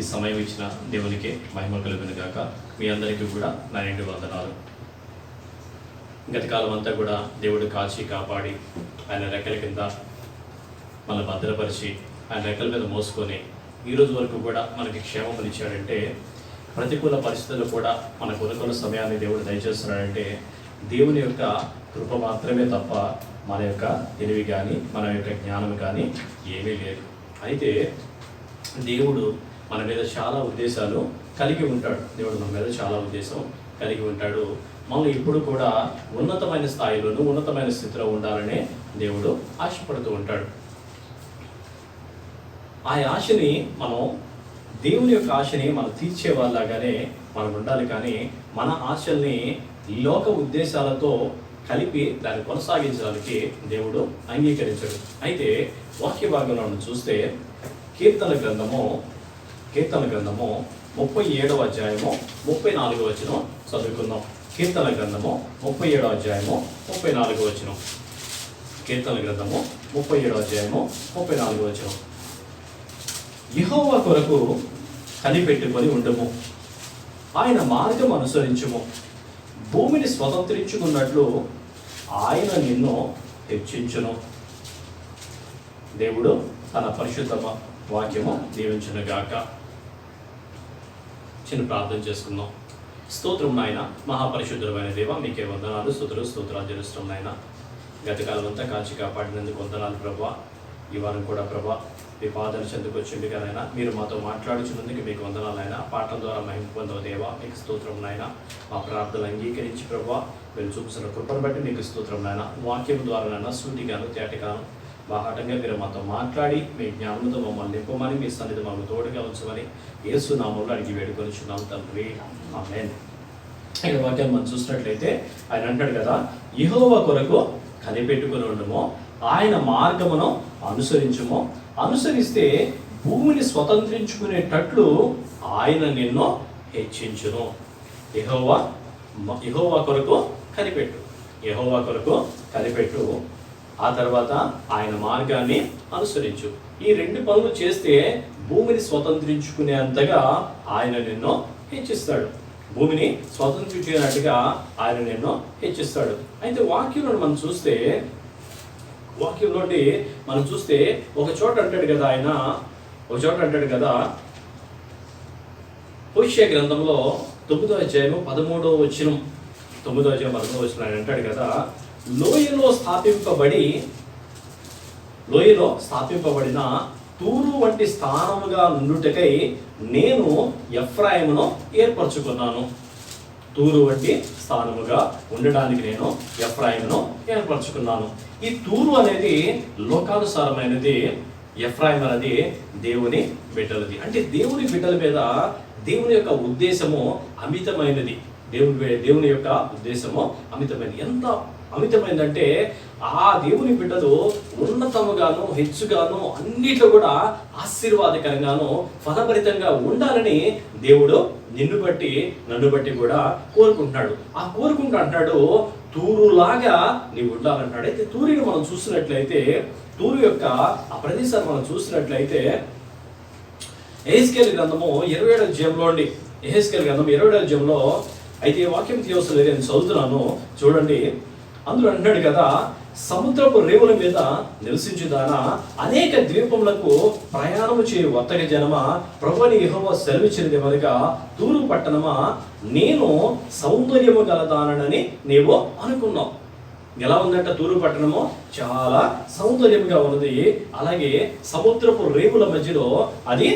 ఈ సమయం ఇచ్చిన దేవునికి మహిమ కలుగును గాక. మీ అందరికీ కూడా నా నిండు వందనాలు. గతకాలం అంతా కూడా దేవుడు కాచి కాపాడి ఆయన రెక్కల కింద మనల్ని భద్రపరిచి ఆయన రెక్కల మీద మోసుకొని ఈరోజు వరకు కూడా మనకి క్షేమమునిచ్చాడంటే, ప్రతికూల పరిస్థితుల్లో కూడా మనకు అనుకూల సమయాన్ని దేవుడు దయచేస్తున్నాడంటే దేవుని యొక్క కృప మాత్రమే తప్ప మన యొక్క తెలివి కానీ మన యొక్క జ్ఞానం కానీ ఏమీ లేదు. అయితే దేవుడు మన మీద చాలా ఉద్దేశాలు కలిగి ఉంటాడు. దేవుడు మన మీద చాలా ఉద్దేశం కలిగి ఉంటాడు. మనం ఇప్పుడు కూడా ఉన్నతమైన స్థాయిలోనూ ఉన్నతమైన స్థితిలో ఉండాలనే దేవుడు ఆశపడుతూ ఉంటాడు. ఆ ఆశని మనం దేవుని యొక్క ఆశని మనం తీర్చే వాళ్ళలాగానే మనం ఉండాలి. కానీ మన ఆశల్ని లోక ఉద్దేశాలతో కలిపి దాన్ని కొనసాగించడానికి దేవుడు అంగీకరించడు. అయితే వాక్య భాగంలో చూస్తే కీర్తన గ్రంథము 37వ అధ్యాయము 34వ వచనం చదువుకుందాం. కీర్తన గ్రంథము 37వ అధ్యాయము 34వ వచనం. కీర్తన గ్రంథము 37వ అధ్యాయము 34వ వచనం. యెహోవా కొరకు కనిపెట్టుకొని ఉండుము, ఆయన మార్గం అనుసరించుము, భూమిని స్వతంత్రించుకున్నట్లు ఆయన నిన్ను హెచ్చించును. దేవుడు తన పరిశుద్ధ వాక్యము దీవించునుగాక. చిన్న ప్రార్థన చేసుకుందాం. స్తోత్రం నాయన, మహాపరిశుద్ధమైన దేవ, మీకే వందనాలు, స్తోత్రాలు చెల్లిస్తున్నాం నాయన. గతకాలం అంతా కాచి కాపాడినందుకు వందనాలు ప్రభా. ఈ వారం కూడా ప్రభా మీ పాదన చెందుకు వచ్చింది కదైనా మీరు మాతో మాట్లాడుచున్నందుకు మీకు వందనాలు నాయన. పాఠం ద్వారా మహిమ పొందవ దేవా, మీకు స్తోత్రం నాయన. మా ప్రార్థనలు అంగీకరించి ప్రభా మీరు చూపిస్తున్న కృపను బట్టి మీకు స్తోత్రం నాయన. వాక్యం ద్వారా నాయన సూటిగాను తేటగాను బాహాటంగా మీరు మాతో మాట్లాడి మీ జ్ఞానంతో మమ్మల్ని నింపమని, మీ సన్నిధి మాకు తోడుగా ఉంచమని యేసు నామములో అడిగి వేడుకొనిచున్నాం తండ్రి, ఆమేన్. ఇక్కడ వాక్యాన్ని మనం చూసినట్లయితే ఆయన అంటాడు కదా, యెహోవా కొరకు కనిపెట్టుకుని ఉండుము, ఆయన మార్గమును అనుసరించుము, అనుసరిస్తే భూమిని స్వతంత్రించుకునేటట్లు ఆయన నిన్ను హెచ్చించును. యెహోవా కొరకు కనిపెట్టు, యెహోవా కొరకు కనిపెట్టు, ఆ తర్వాత ఆయన మార్గాన్ని అనుసరించు. ఈ రెండు పనులు చేస్తే భూమిని స్వతంత్రించుకునే అంతగా ఆయన నిన్ను హెచ్చిస్తాడు. భూమిని స్వతంత్రించుకునేట్టుగా ఆయన నిన్ను హెచ్చిస్తాడు. అయితే వాక్యంలో మనం చూస్తే ఒక చోట అంటాడు కదా, ఆయన ఒక చోట అంటాడు కదా, హోషేయ గ్రంథంలో 9వ అధ్యాయం 13వ వచనం, 9వ అధ్యాయం 13వ వచనం ఆయన అంటాడు కదా, లోయలో స్థాపింపబడిన తూరు వంటి స్థానముగా నుండుటకై నేను ఎఫ్రాయిమును ఏర్పరచుకున్నాను. తూరు వంటి స్థానముగా ఉండడానికి నేను ఎఫ్రాయిమును ఏర్పరచుకున్నాను. ఈ తూరు అనేది లోకానుసారమైనది, ఎఫ్రాయిం అనేది దేవుని బిడ్డలది. అంటే దేవుని బిడ్డల మీద దేవుని యొక్క ఉద్దేశము అమితమైనది. దేవుని యొక్క ఉద్దేశము అమితమైనది. ఎంత అమితమైందంటే ఆ దేవుని బిడ్డలు ఉన్నతముగాను హెచ్చుగాను అన్నిట్లో కూడా ఆశీర్వాదకరంగాను ఫలభరితంగా ఉండాలని దేవుడు నిన్ను బట్టి నన్ను బట్టి కూడా కోరుకుంటున్నాడు. ఆ కోరుకుంటూ అంటాడు, తూరులాగా నీవు ఉండాలంటాడు. అయితే తూరుని మనం చూసినట్లయితే, తూరు యొక్క ఆ ప్రదేశాన్ని మనం చూసినట్లయితే యెహెజ్కేలు గ్రంథము 27వ అధ్యాయంలో అండి, యెహెజ్కేలు గ్రంథం 27వ అధ్యాయంలో అయితే వాక్యం తీయవలసిన లేదు, నేను చదువుతున్నాను చూడండి. అందులో అంటాడు కదా, సముద్రపు రేవుల మీద నివసించుదానా, అనేక ద్వీపములకు ప్రయాణము చేయు వర్తక జనమా, ప్రభువుని యెహోవా సెలవిచ్చినదేమనగా, తూరు పట్టణమా, నేను సౌందర్యము గలదానని నీవు అనుకున్నావు. ఎలా ఉందంట తూరు పట్టణము? చాలా సౌందర్యంగా ఉన్నది. అలాగే సముద్రపు రేవుల మధ్యలో అది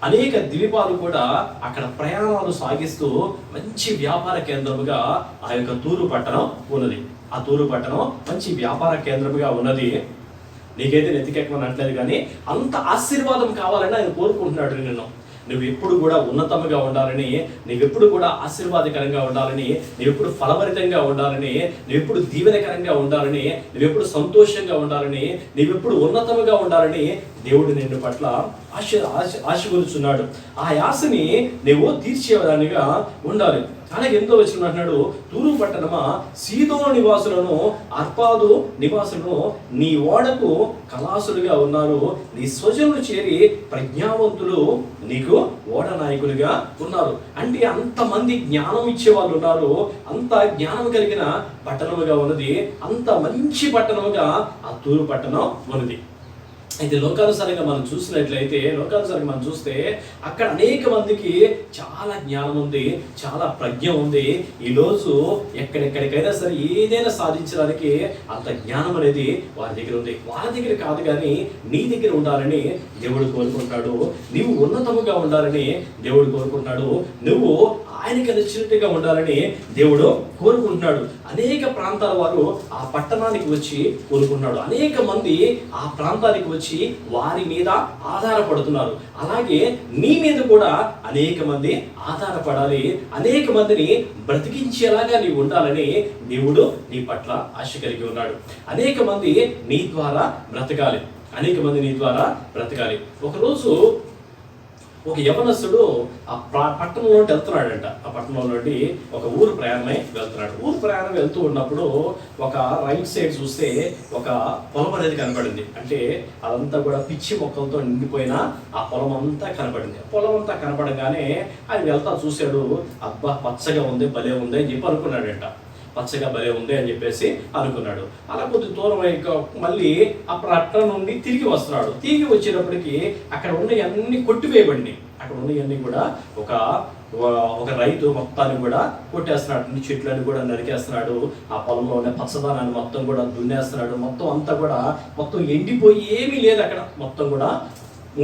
అనేక ద్వీపాలు కూడా అక్కడ ప్రయాణాలు సాగిస్తూ మంచి వ్యాపార కేంద్రముగా ఆ యొక్క తూరు పట్టణం ఉన్నది. ఆ తూరు పట్టణం మంచి వ్యాపార కేంద్రముగా ఉన్నది. నీకైతే నెత్తికెక్కమని అనట్లేదు, కానీ అంత ఆశీర్వాదం కావాలని ఆయన కోరుకుంటున్నాడు నిన్ను. నువ్వు ఎప్పుడు కూడా ఉన్నతముగా ఉండాలని, నువ్వెప్పుడు కూడా ఆశీర్వాదకరంగా ఉండాలని, నువ్వెప్పుడు ఫలభరితంగా ఉండాలని, నువ్వెప్పుడు దీవెనకరంగా ఉండాలని, నువ్వెప్పుడు సంతోషంగా ఉండాలని, నువ్వెప్పుడు ఉన్నతముగా ఉండాలని దేవుడు నిన్ను పట్ల ఆశ కొలుచున్నాడు. ఆ ఆశని నువ్వు తీర్చేదానిగా ఉండాలి. అలాగే 8వ వచనం అంటున్నాడు, తూరు పట్టణమా, సీదోను నివాసులను, అర్పాదు నివాసులను నీ ఓడకు కలాసులుగా ఉన్నారు, నీ స్వజనులు చేరి ప్రజ్ఞావంతులు నీకు ఓడ నాయకులుగా ఉన్నారు. అంటే అంతమంది జ్ఞానం ఇచ్చే వాళ్ళు ఉన్నారు, అంత జ్ఞానం కలిగిన పట్టణముగా ఉన్నది, అంత మంచి పట్టణముగా ఆ తూరు పట్టణం ఉన్నది. అయితే లోకానుసారంగా మనం చూస్తే అక్కడ అనేక మందికి చాలా జ్ఞానం ఉంది, చాలా ప్రజ్ఞ ఉంది. ఈరోజు ఎక్కడెక్కడికైనా సరే ఏదైనా సాధించడానికి అంత జ్ఞానం అనేది వారి దగ్గర ఉంది. వాళ్ళ దగ్గర కాదు కానీ నీ దగ్గర ఉండాలని దేవుడు కోరుకుంటాడు. నీవు ఉన్నతముగా ఉండాలని దేవుడు కోరుకుంటాడు. నువ్వు ఆయనకి నచ్చినట్టుగా ఉండాలని దేవుడు కోరుకుంటున్నాడు. అనేక ప్రాంతాల వారు ఆ పట్టణానికి వచ్చి కోరుకుంటున్నాడు. అనేక మంది ఆ ప్రాంతానికి వచ్చి వారి మీద ఆధారపడుతున్నారు. అలాగే నీ మీద కూడా అనేక మంది ఆధారపడాలి, అనేక మందిని బ్రతికించేలాగా నీవు ఉండాలని దేవుడు నీ పట్ల ఆశ కలిగి ఉన్నాడు. అనేక మంది నీ ద్వారా బ్రతకాలి. ఒకరోజు ఒక యవనస్తుడు ఆ పట్టణంలో వెళ్తున్నాడంట. ఆ పట్టణంలో నుండి ఒక ఊరు ప్రయాణమై వెళ్తున్నాడు. ఊరు ప్రయాణం వెళ్తూ ఉన్నప్పుడు ఒక రైట్ సైడ్ చూస్తే ఒక పొలం అనేది కనపడింది. అంటే అదంతా కూడా పిచ్చి మొక్కలతో నిండిపోయిన ఆ పొలం అంతా కనపడింది. పొలం అంతా కనపడగానే ఆయన వెళ్తా చూశాడు. అబ్బా పచ్చగా ఉంది, భలే ఉంది అని చెప్పి అనుకున్నాడంట. పచ్చగా భలే ఉంది అని చెప్పేసి అనుకున్నాడు. అలా కొద్ది దూరం మళ్ళీ ఆ పట్టణం నుండి తిరిగి వస్తున్నాడు. తిరిగి వచ్చేటప్పటికి అక్కడ ఉన్నవన్నీ కొట్టివేయబడినాయి. అక్కడ ఉన్నవన్నీ కూడా ఒక రైతు మొత్తాన్ని కూడా కొట్టేస్తున్నాడు. చెట్లన్నీ కూడా నరికేస్తున్నాడు. ఆ పొలంలో ఉన్న పచ్చదనాన్ని మొత్తం కూడా దున్నేస్తున్నాడు. మొత్తం ఎండిపోయి ఏమీ లేదు అక్కడ, మొత్తం కూడా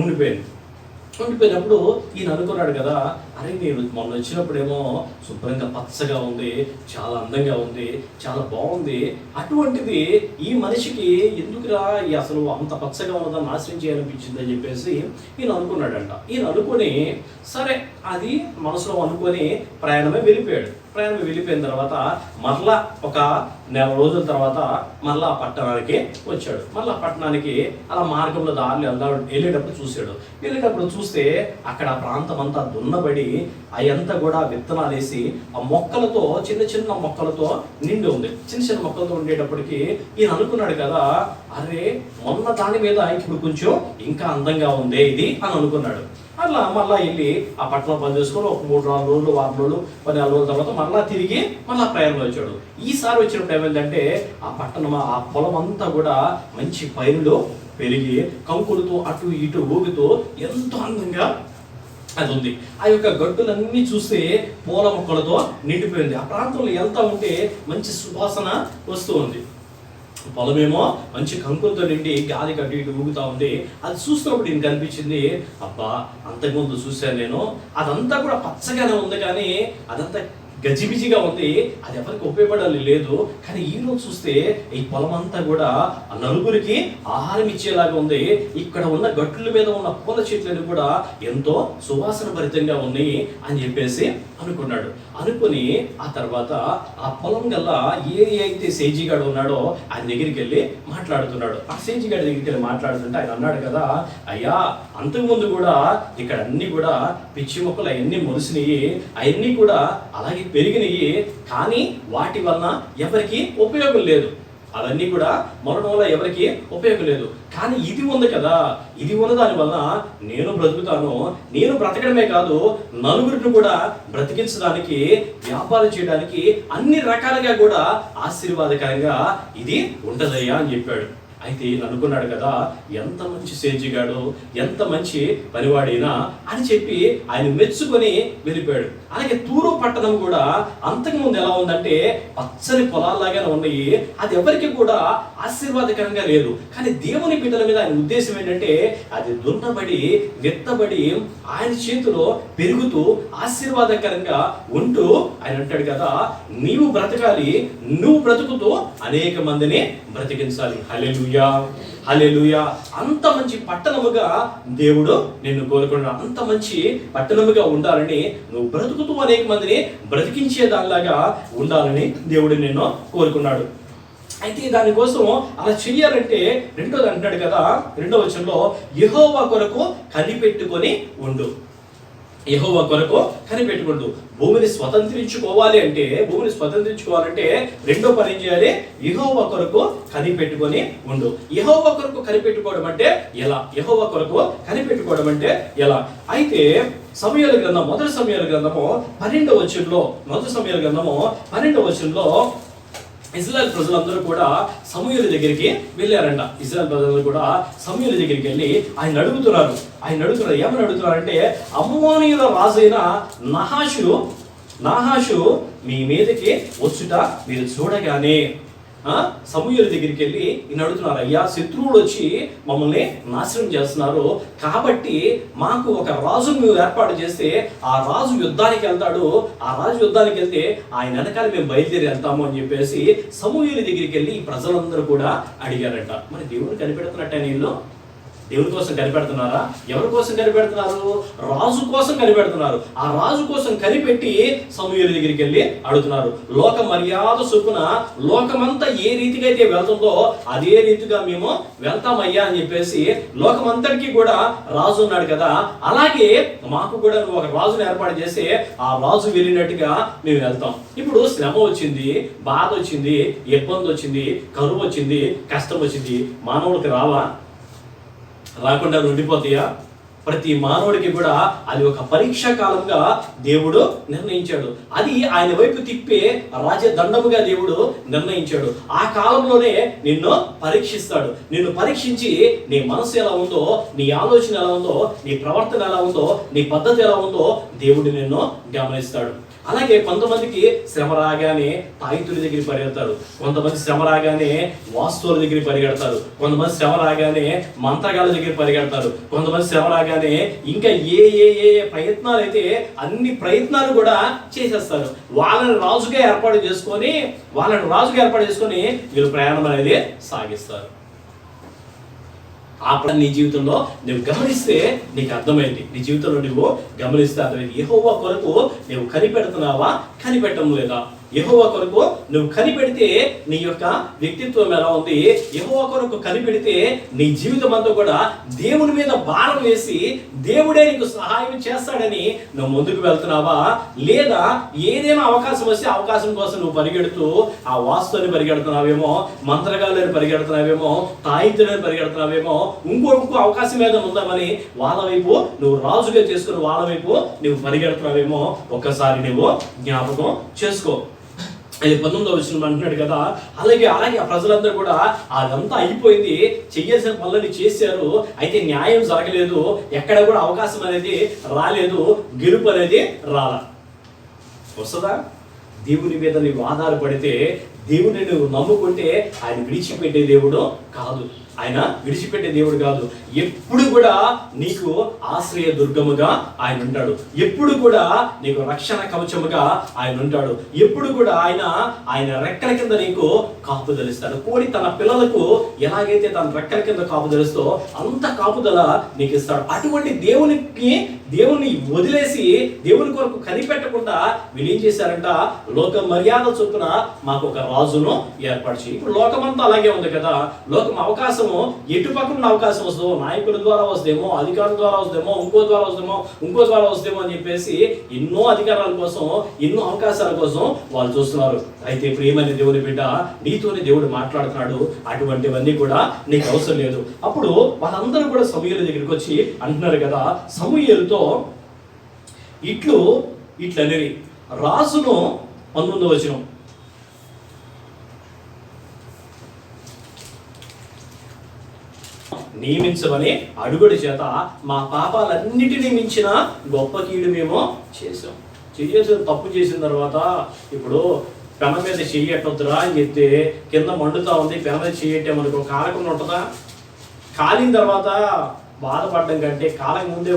ఉండిపోయినప్పుడు ఈయన అనుకున్నాడు కదా, అరే నేను మొన్న వచ్చినప్పుడేమో శుభ్రంగా పచ్చగా ఉంది, చాలా అందంగా ఉంది, చాలా బాగుంది, అటువంటిది ఈ మనిషికి ఎందుకురా అసలు అంత పచ్చగా ఉన్నదాన్ని నాశనం చేయాలనిపించింది అని చెప్పేసి ఈయన అనుకున్నాడంట. ఈయన అనుకుని సరే అది మనసులో అనుకొని ప్రయాణమే వెళ్ళిపోయిన తర్వాత మరలా ఒక నెల రోజుల తర్వాత మరలా పట్టణానికి వచ్చాడు. మరలా పట్టణానికి అలా మార్గంలో దారిలో వెళ్ళేటప్పుడు చూస్తే అక్కడ ఆ ప్రాంతం అంతా దున్నబడి అయంతా కూడా విత్తనాలు వేసి ఆ మొక్కలతో చిన్న మొక్కలతో నిండి ఉంది. చిన్న మొక్కలతో ఉండేటప్పటికి ఈయన అనుకున్నాడు కదా, అరే మొన్న దాని మీద ఇప్పుడు కొంచెం ఇంకా అందంగా ఉంది ఇది అని అనుకున్నాడు. అలా మళ్ళీ వెళ్ళి ఆ పట్టణం పని చేసుకొని ఒక 3-4 రోజులు, 6 రోజులు, 14 రోజుల తర్వాత మళ్ళీ తిరిగి ప్రయాణంలో వచ్చాడు. ఈసారి వచ్చినప్పుడు ఏమైందంటే ఆ పొలం అంతా కూడా మంచి పైరులో పెరిగి కంకులతో అటు ఇటు ఊగుతూ ఎంతో అందంగా అది ఉంది. ఆ యొక్క గట్టులన్నీ చూస్తే పూల మొక్కలతో నిండిపోయింది. ఆ ప్రాంతంలో వెళ్తా ఉంటే మంచి సువాసన వస్తూ ఉంది. పొలమేమో మంచి కంకులతో నిండి గాలి కట్టి ఇటు ఊగుతా ఉంది. అది చూసినప్పుడు నేను కనిపించింది, అబ్బా అంతకుముందు చూశాను నేను, అదంతా కూడా పచ్చగానే ఉంది కానీ అదంతా గజిబిజిగా ఉంది, అది ఎవరికి ఉపయోగపడాలి లేదు. కానీ ఈరోజు చూస్తే ఈ పొలం అంతా కూడా నలుగురికి ఆహారం ఇచ్చేలాగా ఉంది. ఇక్కడ ఉన్న గట్టుల మీద ఉన్న పూల చెట్లను కూడా ఎంతో సువాసన భరితంగా ఉన్నాయి అని చెప్పేసి అనుకున్నాడు. అనుకుని ఆ తర్వాత ఆ పొలం గల్లా ఏ అయితే సేజీగాడు ఉన్నాడో ఆయన దగ్గరికి వెళ్ళి మాట్లాడుతున్నాడు. ఆ సేజీగాడి దగ్గరికి వెళ్ళి మాట్లాడుతుంటే ఆయన అన్నాడు కదా, అయ్యా అంతకుముందు కూడా ఇక్కడ అన్ని కూడా పిచ్చి మొక్కలు అవన్నీ మొలిసినాయి, అవన్నీ కూడా అలాగే పెరిగినాయి, కానీ వాటి వలన ఎవరికి ఉపయోగం లేదు. అవన్నీ కూడా మరణం వల్ల ఎవరికి ఉపయోగం లేదు. కానీ ఇది ఉంది కదా, ఇది ఉన్న దాని వలన నేను బ్రతుకుతాను. నేను బ్రతకడమే కాదు, నలుగురిని కూడా బ్రతికించడానికి, వ్యాపారం చేయడానికి అన్ని రకాలుగా కూడా ఆశీర్వాదకరంగా ఇది ఉంటదయ్యా అని చెప్పాడు. అయితే అనుకున్నాడు కదా, ఎంత మంచి సేజిగాడు, ఎంత మంచి పనివాడైనా అని చెప్పి ఆయన మెచ్చుకొని వెళ్ళిపోయాడు. అలాగే తూరు పట్టణం కూడా అంతకుముందు ఎలా ఉందంటే పచ్చని పొలాల్లాగానే ఉన్నాయి. అది ఎవరికి కూడా ఆశీర్వాదకరంగా లేదు. కానీ దేవుని బిడ్డల మీద ఆయన ఉద్దేశం ఏంటంటే అది దున్నబడి విత్తబడి ఆయన చేతిలో పెరుగుతూ ఆశీర్వాదకరంగా ఉంటూ ఆయన అంటాడు కదా, నీవు బ్రతకాలి, నువ్వు బ్రతుకుతూ అనేక మందిని బ్రతికించాలి. హల్లెలూయా, హల్లెలూయా. అంత మంచి పట్టణముగా దేవుడు నిన్ను కోరుకున్నాడు. అంత మంచి పట్టణముగా ఉండాలని, నువ్వు బ్రతుకుతూ అనేక మందిని బ్రతికించే దానిలాగా ఉండాలని దేవుడు నిన్ను కోరుకున్నాడు. అయితే దానికోసం అలా చెయ్యాలంటే రెండోది అంటాడు కదా, 2వ వచనంలో యెహోవా కొరకు కనిపెట్టుకొని ఉండు. యెహోవా కొరకు కనిపెట్టుకుంటూ భూమిని స్వతంత్రించుకోవాలంటే రెండో పని ఏం చేయాలి? యెహోవా కొరకు కనిపెట్టుకొని ఉండు. యెహోవా కొరకు కనిపెట్టుకోవడం అంటే ఎలా? యెహోవా కొరకు కనిపెట్టుకోవడం అంటే ఎలా? అయితే సమూయేలు గ్రంథం మొదటి సమూయేలు గ్రంథము 12వ వచనంలో ఇశ్రాయేల్ ప్రజలందరూ కూడా సమూయేలు దగ్గరికి వెళ్ళారంట. ఇశ్రాయేల్ ప్రజలందరూ కూడా సమూయేలు దగ్గరికి వెళ్ళి ఆయన అడుగుతున్నారు. ఏమని అడుగుతున్నారంటే, అమ్మోనీయుల రాజైన నాహాషు మీ మీదకి వచ్చుట మీరు చూడగానే సమూయేలు దగ్గరికి వెళ్ళి ఈయన అడుగుతున్నారు, అయ్యా శత్రువులు వచ్చి మమ్మల్ని నాశనం చేస్తున్నారు, కాబట్టి మాకు ఒక రాజును మేము ఏర్పాటు చేస్తే ఆ రాజు యుద్ధానికి వెళ్తాడు, ఆ రాజు యుద్ధానికి వెళ్తే ఆయన వెనకాల మేము బయలుదేరి వెళ్తాము అని చెప్పేసి సమూయేలు దగ్గరికి వెళ్ళి ఈ ప్రజలందరూ కూడా అడిగారంట. మరి దేవుడు కనిపెడుతున్నట్టే వీళ్ళు దేవుని కోసం కనిపెడుతున్నారా? ఎవరి కోసం కనిపెడుతున్నారు? రాజు కోసం కనిపెడుతున్నారు. ఆ రాజు కోసం కనిపెట్టి సమూయేలు దగ్గరికి వెళ్ళి అడుగుతున్నారు. లోక మర్యాద చొప్పున లోకమంతా ఏ రీతిగా అయితే వెళ్తుందో అదే రీతిగా మేము వెళ్తామయ్యా అని చెప్పేసి, లోకమంతటికి కూడా రాజు ఉన్నాడు కదా, అలాగే మాకు కూడా నువ్వు ఒక రాజును ఏర్పాటు చేసి ఆ రాజు వెళ్ళినట్టుగా మేము వెళ్తాం. ఇప్పుడు శ్రమ వచ్చింది, బాధ వచ్చింది, ఇబ్బంది వచ్చింది, కరువు వచ్చింది, కష్టం వచ్చింది, మానవుడికి రాకుండా ఉండిపోతాయా? ప్రతి మానవుడికి కూడా అది ఒక పరీక్షా కాలంగా దేవుడు నిర్ణయించాడు. అది ఆయన వైపు తిప్పే రాజదండముగా దేవుడు నిర్ణయించాడు. ఆ కాలంలోనే నిన్ను పరీక్షిస్తాడు. నిన్ను పరీక్షించి నీ మనసు ఎలా ఉందో, నీ ఆలోచన ఎలా ఉందో, నీ ప్రవర్తన ఎలా ఉందో, నీ పద్ధతి ఎలా ఉందో దేవుడు నిన్ను గమనిస్తాడు. అలాగే కొంతమందికి శ్రమ రాగానే తాయితుల దగ్గర పరిగెడతారు, కొంతమంది శ్రమ రాగానే వాస్తువుల దగ్గర పరిగెడతారు, కొంతమంది శ్రమ రాగానే మంత్రగాల దగ్గర పరిగెడతారు, కొంతమంది శ్రమ రాగానే ఇంకా ఏ ఏ ఏ ప్రయత్నాలు అయితే అన్ని ప్రయత్నాలు కూడా చేసేస్తారు. వాళ్ళని రాజుగా ఏర్పాటు చేసుకొని వీళ్ళు ప్రయాణం అనేది సాగిస్తారు. ఆ నీ జీవితంలో నువ్వు గమనిస్తే నీకు అర్థమైంది. నీ జీవితంలో నువ్వు గమనిస్తే అర్థమైంది. యెహోవా కొరకు నువ్వు కనిపెడుతున్నావా, కనిపెట్టడం లేదా? యెహోవా కొరకు నువ్వు కనిపెడితే నీ యొక్క వ్యక్తిత్వం ఎలా ఉంది? యెహోవా కొరకు కనిపెడితే నీ జీవితం అంతా కూడా దేవుని మీద భారం వేసి దేవుడే నీకు సహాయం చేస్తాడని నువ్వు ముందుకు వెళ్తున్నావా? లేదా ఏదైనా అవకాశం వస్తే అవకాశం కోసం నువ్వు పరిగెడుతూ ఆ వాస్తుని పరిగెడుతున్నావేమో, మంత్రగాళ్ళని పరిగెడుతున్నావేమో, తాయితులని పరిగెడుతున్నావేమో, ఇంకో అవకాశం ఏదైనా ఉందామని వాళ్ళ వైపు నువ్వు రాజుగా చేసుకుని వాళ్ళ వైపు నువ్వు పరిగెడుతున్నావేమో ఒక్కసారి నువ్వు జ్ఞాపకం చేసుకో. 19వ వచనం అంటున్నాడు కదా, అలాగే ఆ ప్రజలందరూ కూడా అదంతా అయిపోయింది, చెయ్యాల్సిన పనులని చేశారు, అయితే న్యాయం జరగలేదు, ఎక్కడ కూడా అవకాశం అనేది రాలేదు, గెలుపు అనేది వస్తుందా? దేవుని మీద నువ్వు ఆధారపడితే, దేవుని నువ్వు నమ్ముకుంటే ఆయన విడిచిపెట్టే దేవుడు కాదు. ఎప్పుడు కూడా నీకు ఆశ్రయ దుర్గముగా ఆయన ఉంటాడు. ఎప్పుడు కూడా నీకు రక్షణ కవచముగా ఆయన ఉంటాడు. ఎప్పుడు కూడా ఆయన రెక్కల కింద నీకు కాపుదలిస్తాడు. కోడి తన పిల్లలకు ఎలాగైతే తన రెక్కల కింద కాపుదలిస్తో అంత కాపుదల నీకు ఇస్తాడు. అటువంటి దేవుని వదిలేసి దేవుని కొరకు కనిపెట్టకుండా వీళ్ళు ఏం చేశారంట, లోక మర్యాద చొప్పున మాకు ఒక రాజును ఏర్పాటు చేయి. ఇప్పుడు లోకమంతా అలాగే ఉంది కదా, లోకం అవకాశము ఎటు పక్కన అవకాశం వస్తుందో, నాయకుల ద్వారా వస్తేమో, అధికారుల ద్వారా వస్తేమో, ఇంకో ద్వారా వస్తేమో అని చెప్పేసి ఎన్నో అధికారాల కోసం, ఎన్నో అవకాశాల కోసం వాళ్ళు చూస్తున్నారు. అయితే ప్రియమైన దేవుని బిడ్డ, నీతోనే దేవుడు మాట్లాడుతున్నాడు. అటువంటివన్నీ కూడా నీకు అవసరం లేదు. అప్పుడు వాళ్ళందరూ కూడా సమూయేలు దగ్గరికి వచ్చి అంటున్నారు కదా, సమూయేలుతో ఇట్లనేది రాజును 19వ వచనం, నియమించమని అడుగుడి చేత మా పాపాలన్నిటినీ మించిన గొప్ప కీడు మేము చేసాం. తప్పు చేసిన తర్వాత ఇప్పుడు పెన మీద చెయ్యట్టొద్దురా అని చెప్తే కింద మండుతా ఉంది, పెన మీద చెయ్యట్టేమనుకో కాలకుండా ఉంటుందా? కాలిన తర్వాత బాధపడడం కంటే కాలం ముందే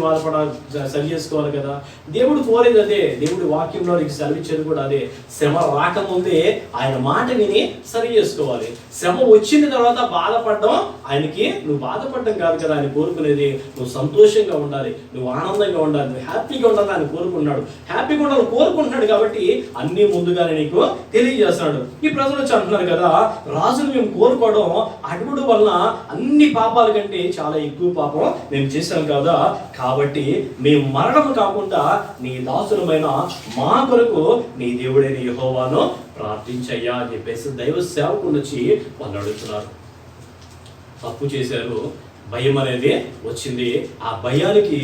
సరి చేసుకోవాలి కదా. దేవుడు కోరేది అదే, దేవుడి వాక్యంలో నీకు సెలవిచ్చేది కూడా అదే. శ్రమ రాకముందే ఆయన మాట విని సరి చేసుకోవాలి. శ్రమ వచ్చిన తర్వాత బాధపడడం ఆయనకి, నువ్వు బాధపడడం కాదు కదా ఆయన కోరుకునేది. నువ్వు సంతోషంగా ఉండాలి, నువ్వు ఆనందంగా ఉండాలి, నువ్వు హ్యాపీగా ఉండాలని ఆయన కోరుకుంటున్నాడు. హ్యాపీగా ఉండాలని కోరుకుంటున్నాడు కాబట్టి అన్నీ ముందుగానే నీకు తెలియజేస్తున్నాడు. ఈ ప్రజలు వచ్చి అంటున్నారు కదా, రాజును మేము కోరుకోవడం అడుగుడు వలన అన్ని పాపాల కంటే చాలా ఎక్కువ పాపం నేను చేశాను కదా, కాబట్టి మేము మరణం కాకుండా నీ దాసులమైన మా కొరకు నీ దేవుడైన యెహోవాను ప్రార్థించయ్యా అని చెప్పేసి దైవ సేవకుని వచ్చి వాళ్ళు అడుగుతున్నారు. తప్పు చేశారు, భయం అనేది వచ్చింది, ఆ భయానికి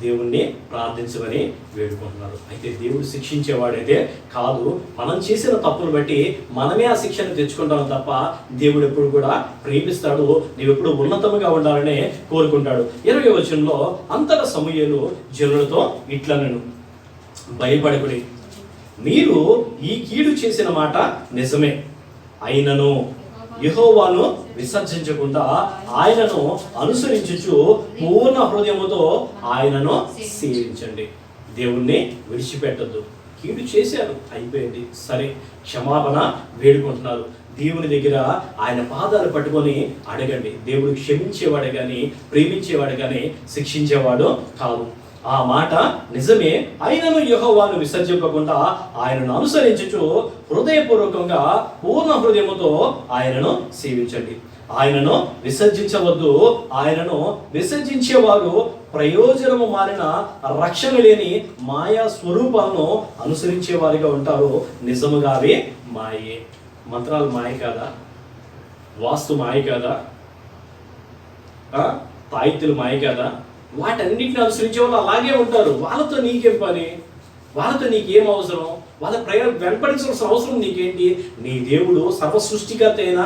దేవుణ్ణి ప్రార్థించమని వేడుకుంటున్నారు. అయితే దేవుడు శిక్షించేవాడైతే కాదు, మనం చేసిన తప్పులు బట్టి మనమే ఆ శిక్షను తెచ్చుకుంటాం తప్ప దేవుడు ఎప్పుడు కూడా ప్రేమిస్తాడు, నీవు ఎప్పుడు ఉన్నతముగా ఉండాలని కోరుకుంటాడు. 20వ వచనంలో అంతటా సమూయేలు జనులతో ఇట్లనెను, భయపడకుడి, మీరు ఈ కీడు చేసిన మాట నిజమే, అయినను యెహోవాను విసర్జించకుండా ఆయనను అనుసరించుచు పూర్ణ హృదయముతో ఆయనను సేవించండి. దేవుణ్ణి విడిచిపెట్టద్దు. కీడు చేశారు, అయిపోయింది, సరే, క్షమాపణ వేడుకుంటున్నారు. దేవుని దగ్గర ఆయన పాదాలు పట్టుకొని అడగండి. దేవుడు క్షమించేవాడు కానీ, ప్రేమించేవాడు కానీ శిక్షించేవాడు కాదు. ఆ మాట నిజమే, అయినను యెహోవాను విసర్జింపకుండా ఆయనను అనుసరించుచు హృదయపూర్వకంగా పూర్ణ హృదయముతో ఆయనను సేవించండి. ఆయనను విసర్జించవద్దు. ఆయనను విసర్జించేవారు ప్రయోజనము మారిన రక్షణ లేని మాయా స్వరూపాలను అనుసరించేవారిగా ఉంటారు. నిజముగా అవి మాయే. మంత్రాలు మాయ కాదా? వాస్తు మాయ కాదా? తాయిత్తులు మాయ కాదా? వాటన్నిటిని అనుసరించే వాళ్ళు అలాగే ఉంటారు. వాళ్ళతో నీకేం పని? వాళ్ళతో నీకేం అవసరం? వాళ్ళ వెంపడించాల్సిన అవసరం నీకేంటి? నీ దేవుడు సర్వ సృష్టికర్త అయిన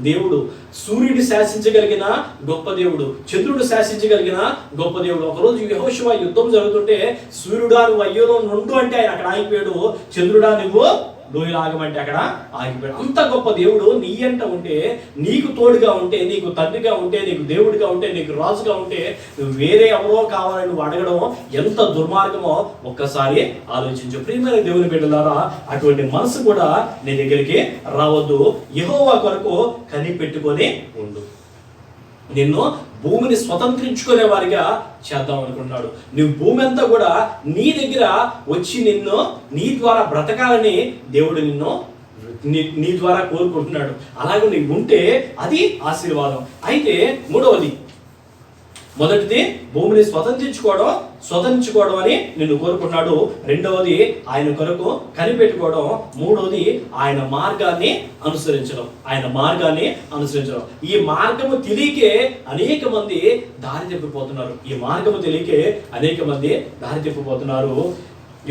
దేవుడు, సూర్యుడు శాసించగలిగిన గొప్ప దేవుడు, చంద్రుడు శాసించగలిగిన గొప్ప దేవుడు. ఒకరోజు యెహోషువ యుద్ధం జరుగుతుంటే, సూర్యుడా నువ్వు అయ్యోలో నుండు అంటే ఆయన అక్కడ ఆగిపోయాడు, చంద్రుడా నువ్వు లోయలు ఆగమంటే అక్కడ ఆగిపోయాడు. అంత గొప్ప దేవుడు నీ అంట ఉంటే, నీకు తోడుగా ఉంటే, నీకు తండ్రిగా ఉంటే, నీకు దేవుడిగా ఉంటే, నీకు రాజుగా ఉంటే, నువ్వు వేరే ఎవరో కావాలని నువ్వు అడగడం ఎంత దుర్మార్గమో ఒక్కసారి ఆలోచించు. ప్రియమైన దేవుని బిడ్డలారా, అటువంటి మనసు కూడా నీ దగ్గరికి రావద్దు. యెహోవా కొరకు కనిపెట్టుకొని ఉండు. నిన్ను భూమిని స్వతంత్రించుకునే వారిగా చేద్దాం అనుకుంటున్నాడు. నువ్వు భూమి అంతా కూడా నీ దగ్గర వచ్చి నిన్ను నీ ద్వారా బ్రతకాలని దేవుడు నిన్ను నీ ద్వారా కోరుకుంటున్నాడు. అలాగే నీవు ఉంటే అది ఆశీర్వాదం. అయితే మూడవది, మొదటిది భూమిని స్వతంత్రించుకోవడం అని నిన్ను కోరుకున్నాడు. రెండవది ఆయన కొరకు కనిపెట్టుకోవడం. మూడవది ఆయన మార్గాన్ని అనుసరించడం. ఈ మార్గము తెలియకే అనేక మంది దారి తప్పిపోతున్నారు.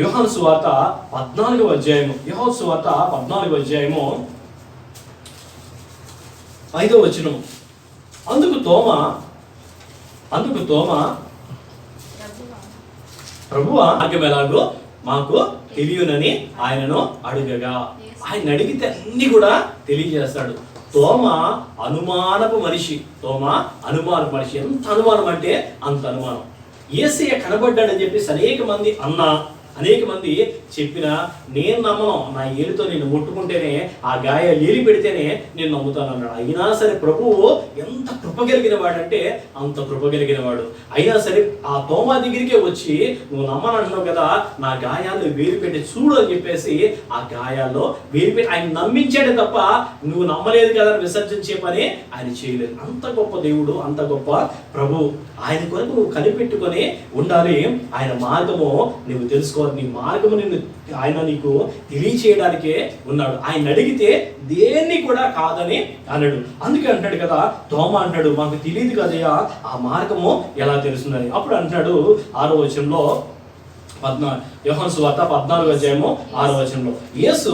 యోహాను సువార్త 14వ అధ్యాయము 5వ వచనం. అందుకు తోమా ప్రభువా, మార్గం ఎలాగో మాకు తెలియనని ఆయనను అడుగగా, ఆయన అడిగితే అన్ని కూడా తెలియజేస్తాడు. తోమా అనుమానపు మనిషి. ఎంత అనుమానం అంటే అంత అనుమానం. యేసయ్య కనబడ్డాడని చెప్పేసి అనేక మంది చెప్పినా నేను నమ్మను. నా ఏలుతో నేను ముట్టుకుంటేనే, ఆ గాయాలు ఏలి పెడితేనే నేను నమ్ముతాను అన్నాడు. అయినా సరే ప్రభువు ఎంత కృప కలిగిన వాడంటే అంత కృప కలిగిన వాడు. అయినా సరే ఆ తోమా దగ్గరికే వచ్చి, నువ్వు నమ్మనంటున్నావు కదా, నా గాయాల్లో వేలు పెట్టి చూడు అని చెప్పేసి ఆ గాయాల్లో వేలు పెట్టి ఆయన నమ్మించాడే తప్ప నువ్వు నమ్మలేదు కదా విసర్జించే పని ఆయన చేయలేదు. అంత గొప్ప దేవుడు, అంత గొప్ప ప్రభు. ఆయన కొరకు నువ్వు కనిపెట్టుకొని ఉండాలి. ఆయన మార్గము నువ్వు తెలుసుకోవాలి. నీ మార్గము ఆయన నీకు తెలియచేయడానికే ఉన్నాడు. ఆయన అడిగితే దేన్ని కూడా కాదని అన్నాడు. అందుకే అంటున్నాడు కదా, తోమా అంటాడు, మాకు తెలియదు కదయ్యా ఆ మార్గము ఎలా తెలుస్తుందని. అప్పుడు అంటున్నాడు 6వ వచనంలో, యోహాను సువార్త 14వ అధ్యాయము 6వ వచనంలో, యేసు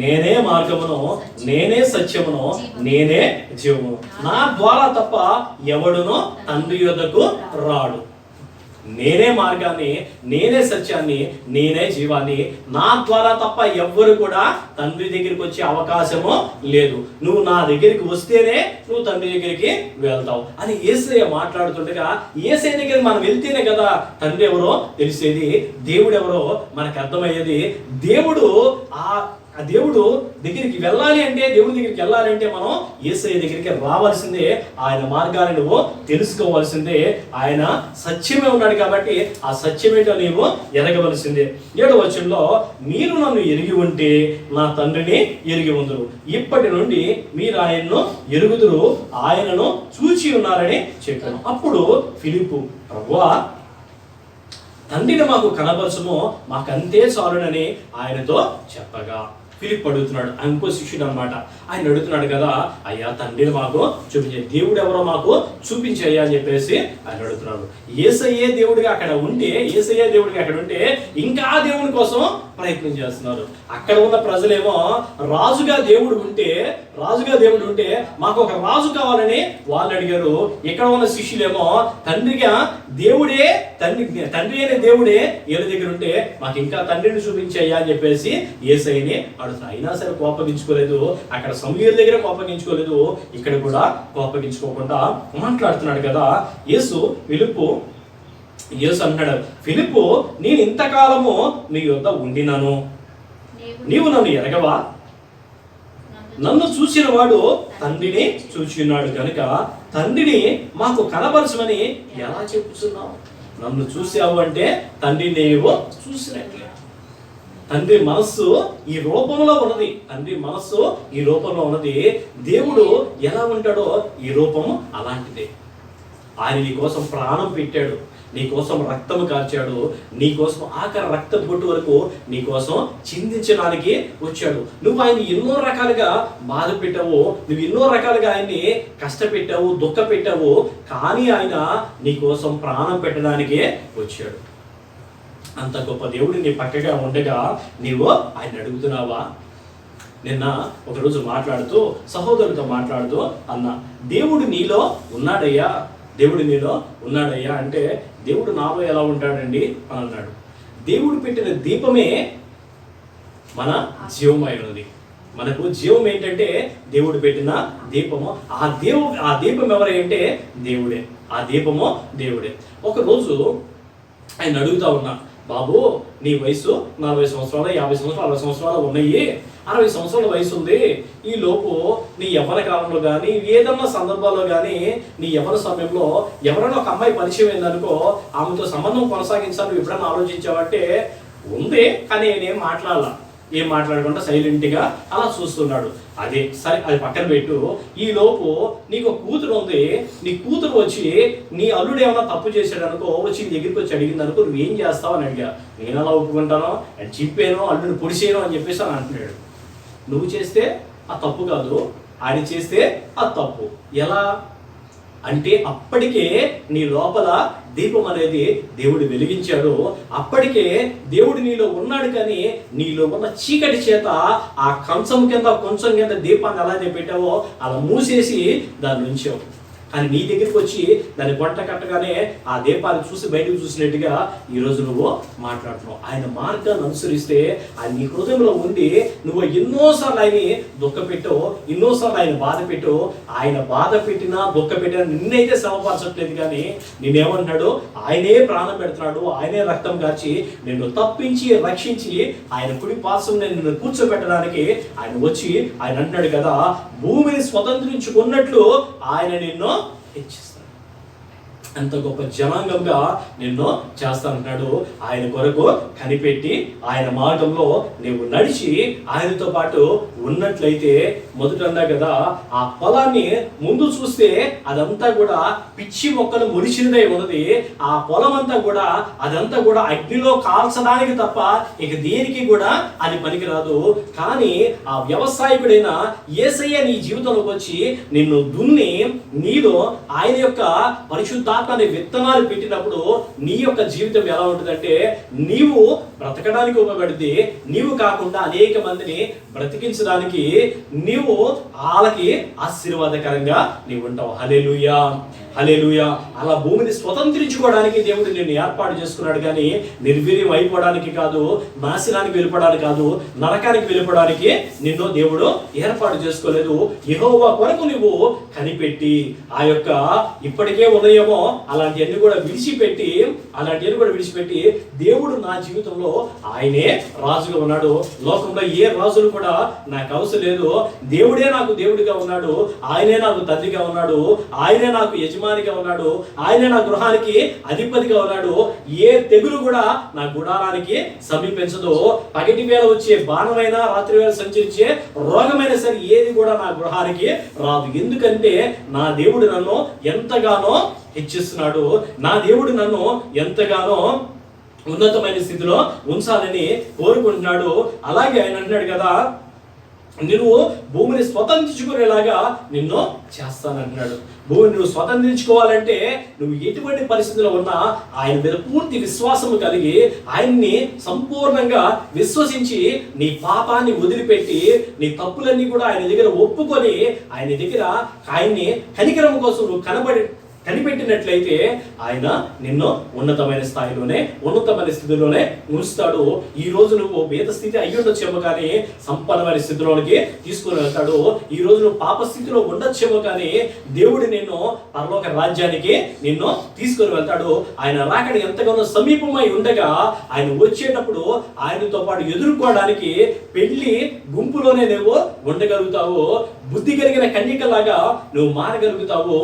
నేనే మార్గమును, నేనే సత్యమును, నేనే జీవమును, నా ద్వారా తప్ప ఎవడును తండ్రి యొద్దకు రాడు. నేనే మార్గాన్ని, నేనే సత్యాన్ని, నేనే జీవాన్ని, నా ద్వారా తప్ప ఎవ్వరు కూడా తండ్రి దగ్గరికి వచ్చే అవకాశము లేదు. నువ్వు నా దగ్గరికి వస్తేనే నువ్వు తండ్రి దగ్గరికి వెళ్తావు అని యేసయ్య మాట్లాడుతుండగా, యేసయ్య దగ్గరికి మనం వెళ్తేనే కదా తండ్రి ఎవరో తెలిసేది, దేవుడు ఎవరో మనకు అర్థమయ్యేది. దేవుడు ఆ దేవుడు దగ్గరికి వెళ్ళాలి అంటే, దేవుడి దగ్గరికి వెళ్ళాలి అంటే మనం యేసయ్య దగ్గరికి రావాల్సిందే. ఆయన మార్గాన్ని నువ్వు తెలుసుకోవాల్సిందే. ఆయన సత్యమే ఉన్నాడు కాబట్టి ఆ సత్యమేంటో నీవు ఎరగవలసిందే. 7వ వచనంలో, మీరు నన్ను ఎరిగి ఉంటే నా తండ్రిని ఎరిగి ఉందురు, ఇప్పటి నుండి మీరు ఆయన్ను ఎరుగుదురు, ఆయనను చూచి ఉన్నారని చెప్పాను. అప్పుడు ఫిలిప్పు, ప్రభువా, తండ్రిని మాకు కనపరచుము, మాకంతే చాలునని ఆయనతో చెప్పగా, ఫిలిప్ అడుగుతున్నాడు, ఇంకో శిష్యుడు అనమాట. ఆయన అడుగుతున్నాడు కదా, అయ్యా తండ్రిని మాకు చూపించే, దేవుడు ఎవరో మాకు చూపించయ్యా అని చెప్పేసి ఆయన అడుగుతున్నాడు. యేసయ్యే దేవుడిగా అక్కడ ఉంటే ఇంకా దేవుడి కోసం ప్రయత్నం చేస్తున్నారు. అక్కడ ఉన్న ప్రజలేమో రాజుగా దేవుడు ఉంటే మాకు ఒక రాజు కావాలని వాళ్ళు అడిగారు. ఇక్కడ ఉన్న శిష్యులేమో తండ్రి అయిన దేవుడే ఏడు దగ్గర ఉంటే మాకు ఇంకా తండ్రిని చూపించయ్యా అని చెప్పేసి యేసయ్యని అడుగుతున్నారు. అయినా సరే కోపగించుకోలేదు. అక్కడ సమూయేలు దగ్గర కోపగించుకోలేదు, ఇక్కడ కూడా కోపగించుకోకుండా మాట్లాడుతున్నాడు కదా. యేసు అంటున్నాడు, ఫిలిప్పు, నేను ఇంతకాలము నీ యొద్ద ఉండినాను, నీవు నన్ను ఎరగవా? నన్ను చూసిన వాడు తండ్రిని చూచున్నాడు కనుక తండ్రిని మాకు కనపరచమని ఎలా చెప్పుచున్నావు? నన్ను చూసావు అంటే తండ్రిని నీవు చూసినట్లే. తండ్రి మనస్సు ఈ రూపంలో ఉన్నది. దేవుడు ఎలా ఉంటాడో ఈ రూపము అలాంటిదే. ఆయన నీ కోసం ప్రాణం పెట్టాడు, నీ కోసం రక్తము కార్చాడు, నీ కోసం ఆఖరి రక్త బొట్టు వరకు నీ కోసం చిందించడానికి వచ్చాడు. నువ్వు ఆయన ఎన్నో రకాలుగా బాధ పెట్టావు, నువ్వు ఎన్నో రకాలుగా ఆయన్ని కష్టపెట్టావు, దుఃఖ పెట్టావు, కానీ ఆయన నీ కోసం ప్రాణం పెట్టడానికే వచ్చాడు. అంత గొప్ప దేవుడు నీ పక్కగా ఉండగా నీవు ఆయన అడుగుతున్నావా? నిన్న ఒకరోజు సహోదరుడితో మాట్లాడుతూ అన్న, దేవుడు నీలో ఉన్నాడయ్యా అంటే, దేవుడు నాలో ఎలా ఉంటాడండి అని అన్నాడు. దేవుడు పెట్టిన దీపమే మన జీవమై ఉన్నది. మనకు జీవం ఏంటంటే దేవుడు పెట్టిన దీపము. ఆ దీపం ఎవరంటే దేవుడే. ఆ దీపము దేవుడే. ఒకరోజు ఆయన అడుగుతా ఉన్నా, బాబు, నీ వయసు 40 సంవత్సరాలు, 50 సంవత్సరాలు, 60 సంవత్సరాలు ఉన్నాయి, 60 సంవత్సరాల వయసు ఉంది. ఈ లోపు నీ యవ్వన కాలంలో కానీ ఏదన్నా సందర్భాల్లో కానీ నీ యవ్వన సమయంలో ఎవరైనా ఒక అమ్మాయి పరిచయం అయిందనుకో, ఆమెతో సంబంధం కొనసాగించాలని ఎప్పుడైనా ఆలోచించావంటే ఉంది, కానీ నేనేం మాట్లాడకుండా సైలెంట్గా అలా చూస్తున్నాడు. అదే సరే, అది పక్కన పెట్టు. ఈ లోపు నీకు కూతురు ఉంది, నీ కూతురు వచ్చి నీ అల్లుడు ఏమైనా తప్పు చేశాడు అనుకో, వచ్చి నీ దగ్గరికి వచ్చి అడిగింది అనుకో, నువ్వేం చేస్తావు అని అడిగా. నేను అలా ఒప్పుకుంటానో, అని చింపానో, అల్లుడిని పొడిచేయను అని చెప్పేసి అని అంటున్నాడు. నువ్వు చేస్తే ఆ తప్పు కాదు, ఆయన చేస్తే ఆ తప్పు. ఎలా అంటే అప్పటికే నీ లోపల దీపం అనేది దేవుడు వెలిగించాడు. అప్పటికే దేవుడు నీలో ఉన్నాడు, కానీ నీలో ఉన్న చీకటి చేత ఆ కొంచెం కింద దీపాన్ని ఎలా పెట్టావో అలా మూసేసి దాన్ని ఉంచావు. కానీ నీ దగ్గరికి వచ్చి దాన్ని వంట కట్టగానే ఆ దీపాన్ని చూసి బయటకు చూసినట్టుగా ఈరోజు నువ్వు మాట్లాడుతున్నావు. ఆయన మార్గాన్ని అనుసరిస్తే ఆయన నీ హృదయంలో ఉండి నువ్వు ఎన్నోసార్లు ఆయన్ని దుఃఖ పెట్టావు, ఎన్నోసార్లు ఆయన బాధ పెట్టావు. ఆయన బాధ పెట్టినా దుఃఖ పెట్టినా నిన్నైతే శ్రమపరచట్లేదు, కానీ నేనేమంటున్నాడు, ఆయనే ప్రాణం పెడుతున్నాడు, ఆయనే రక్తం కార్చి నిన్ను తప్పించి రక్షించి ఆయన కుడి పార్శ్వం నిన్ను కూర్చోబెట్టడానికి ఆయన వచ్చి ఆయన అంటున్నాడు కదా, భూమిని స్వతంత్రించుకున్నట్లు ఆయన నిన్ను హెచ్చిస్తాడు. అంత గొప్ప జనాంగంగా నిన్ను చేస్తానంటున్నాడు. ఆయన కొరకు కనిపెట్టి ఆయన మార్గంలో నీవు నడిచి ఆయనతో పాటు ఉన్నట్లయితే, మొదట అన్నా కదా, ఆ పొలాన్ని ముందు చూస్తే అదంతా కూడా పిచ్చి మొక్కలు మొలిచినదై ఉన్నది. ఆ పొలం అంతా కూడా అదంతా కూడా అగ్నిలో కాల్చడానికి తప్ప ఇక దేనికి కూడా అది పనికిరాదు. కానీ ఆ వ్యవసాయకుడైన యేసయ్య నీ జీవితంలోకి వచ్చి నిన్ను దున్ని నీలో ఆయన యొక్క పరిశుద్ధాత్మ విత్తనాలు పెట్టినప్పుడు నీ యొక్క జీవితం ఎలా ఉంటుందంటే, నీవు బ్రతకడానికి ఉపయోగపడితే, నీవు కాకుండా అనేక మందిని బ్రతికించడానికి నీవు వాళ్ళకి ఆశీర్వాదకరంగా నీవు ఉంటావు. హల్లెలూయా, హల్లెలూయా. అలా భూమిని స్వతంత్రించుకోవడానికి దేవుడు నిన్ను ఏర్పాటు చేసుకున్నాడు, కానీ నిర్వీర్యం అయిపోవడానికి కాదు, నాశనానికి వెళ్ళిపోవడానికి కాదు, నరకానికి వెళ్ళిపోవడానికి నిన్ను దేవుడు ఏర్పాటు చేసుకోలేదు. యెహోవా కొరకు నువ్వు కనిపెట్టి ఆ యొక్క ఇప్పటికే ఉదయమో అలాంటివన్నీ కూడా విడిచిపెట్టి దేవుడు నా జీవితంలో ఆయనే రాజుగా ఉన్నాడు. లోకంలో ఏ రాజులు కూడా నాకు అవసరం లేదు. దేవుడే నాకు దేవుడిగా ఉన్నాడు. ఆయనే నాకు తండ్రిగా ఉన్నాడు. ఆయనే నాకు యజమానిగా ఉన్నాడు. ఆయనే నా గృహానికి అధిపతిగా ఉన్నాడు. ఏ తెగులు కూడా నా గుడారానికి సమీపించదు. పగటి వేళ వచ్చే బాణమైనా, రాత్రి వేళ సంచరించే రోగమైనా సరే ఏది కూడా నా గృహానికి రాదు. ఎందుకంటే నా దేవుడు నన్ను ఎంతగానో హెచ్చిస్తున్నాడు. నా దేవుడు నన్ను ఎంతగానో ఉన్నతమైన స్థితిలో ఉంచాలని కోరుకుంటున్నాడు. అలాగే ఆయన అంటున్నాడు కదా, నువ్వు భూమిని స్వతంత్రించుకునేలాగా నిన్ను చేస్తానంటున్నాడు. భూమిని నువ్వు స్వతంత్రించుకోవాలంటే నువ్వు ఎటువంటి పరిస్థితుల్లో ఉన్నా ఆయన మీద పూర్తి విశ్వాసము కలిగి ఆయన్ని సంపూర్ణంగా విశ్వసించి నీ పాపాన్ని వదిలిపెట్టి నీ తప్పులన్నీ కూడా ఆయన దగ్గర ఒప్పుకొని ఆయన్ని కనికరం కోసం నువ్వు కనిపెట్టినట్లయితే ఆయన నిన్ను ఉన్నతమైన స్థాయిలోనే, ఉన్నతమైన స్థితిలోనే ఉంచుతాడు. ఈ రోజు నువ్వు భేద స్థితి అయ్యుండొచ్చేమో కానీ సంపన్నమైన స్థితిలోనికి తీసుకుని వెళ్తాడు. ఈ రోజు నువ్వు పాప స్థితిలో ఉండొచ్చేమో కానీ దేవుడు నిన్ను పరలోక రాజ్యానికి నిన్ను తీసుకుని వెళ్తాడు. ఆయన రాకడ ఎంతగానో సమీపమై ఉండగా ఆయన వచ్చేటప్పుడు ఆయనతో పాటు ఎదుర్కోవడానికి పెళ్లి గుంపులోనే నువ్వు ఉండగలుగుతావు. బుద్ధి కలిగిన కన్యకలాగా నువ్వు మారగలుగుతావు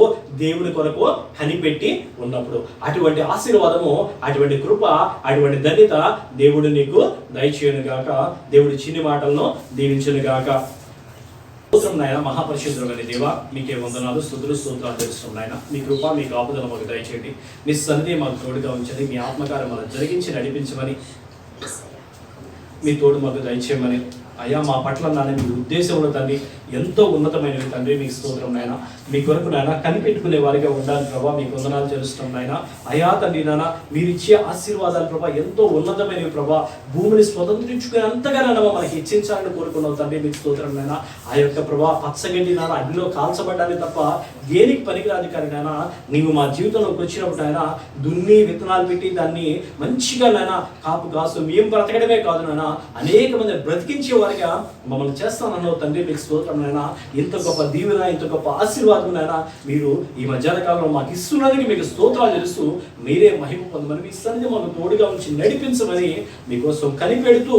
దేవుని కొరకు కనిపెట్టి ఉన్నప్పుడు. అటువంటి ఆశీర్వాదము, అటువంటి కృప, అటువంటి ధన్యత దేవుడు నీకు దయచేయును గాక. దేవుడి చిన్ని మాటలను దీవించును గాక. స్తోత్రం నాయన, మహాపరిశుద్ధుడైన దేవా, మీకే వందనాలు, స్తుతులు, స్తోత్రాలు తెలుస్తున్నాం నాయన. మీ కృప, మీ కాపుదల మాకు దయచేయండి. మీ సన్నిధి మాకు తోడుగా ఉంచండి. మీ ఆత్మకార్యం మనం జరిగించి నడిపించమని, మీ తోడు మాకు దయచేయమని. అయ్యా, మా పట్ల నాన్న మీ ఉద్దేశంలో తండ్రి ఎంతో ఉన్నతమైనవి తండ్రి. మీకు స్తోత్రం నాయన. మీ కొరకు నాయన కనిపెట్టుకునే వారిగా ఉండాలి ప్రభా. మీకు వందనాలు తెలుస్తున్నాం నాయన. అయ్యా తండ్రి నాన్న, మీరు ఇచ్చే ఆశీర్వాదాలు ప్రభా ఎంతో ఉన్నతమైనవి ప్రభా. భూమిని స్వతంత్రించుకునే అంతగా నాన్న మనకి హెచ్చించాలని కోరుకున్నావు తండ్రి. మీకు స్తోత్రం నాయన. ఆ యొక్క ప్రభా పచ్చగడ్డి నాన్న అగ్నిలో కాల్చబడ్డాలి తప్ప దేనికి పనికిరాదు కానీ నాయన, నీవు మా జీవితంలోకి వచ్చినప్పుడు నాయన దున్ని విత్తనాలు పెట్టి దాన్ని మంచిగా నాయన కాపు కాసు మేము బ్రతకడమే కాదు నాయన, అనేక మంది బ్రతికించే వారిగా మమ్మల్ని చేస్తానన్నావు తండ్రి. మీకు స్తోత్రం నాయన. ఇంత గొప్ప దీవెన, ఇంత గొప్ప ఆశీర్వాదం నాయన మీరు ఈ మధ్యాహ్న కాలంలో మాకు ఇస్తున్నందుకు మీకు స్తోత్రాలు తెలుస్తూ మీరే మహిమ పొందమని, మీ సన్నిధి మాకు తోడుగా ఉంచి నడిపించమని మీకోసం కనిపెడుతూ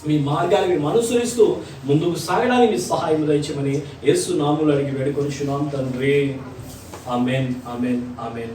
మీ మార్గాన్ని మేము అనుసరిస్తూ ముందుకు సాగడానికి మీ సహాయం దయచేయమని యేసు నామములో అడిగి వేడుకొనుచున్నాం తండ్రి. ఆమేన్, ఆమేన్, ఆమేన్.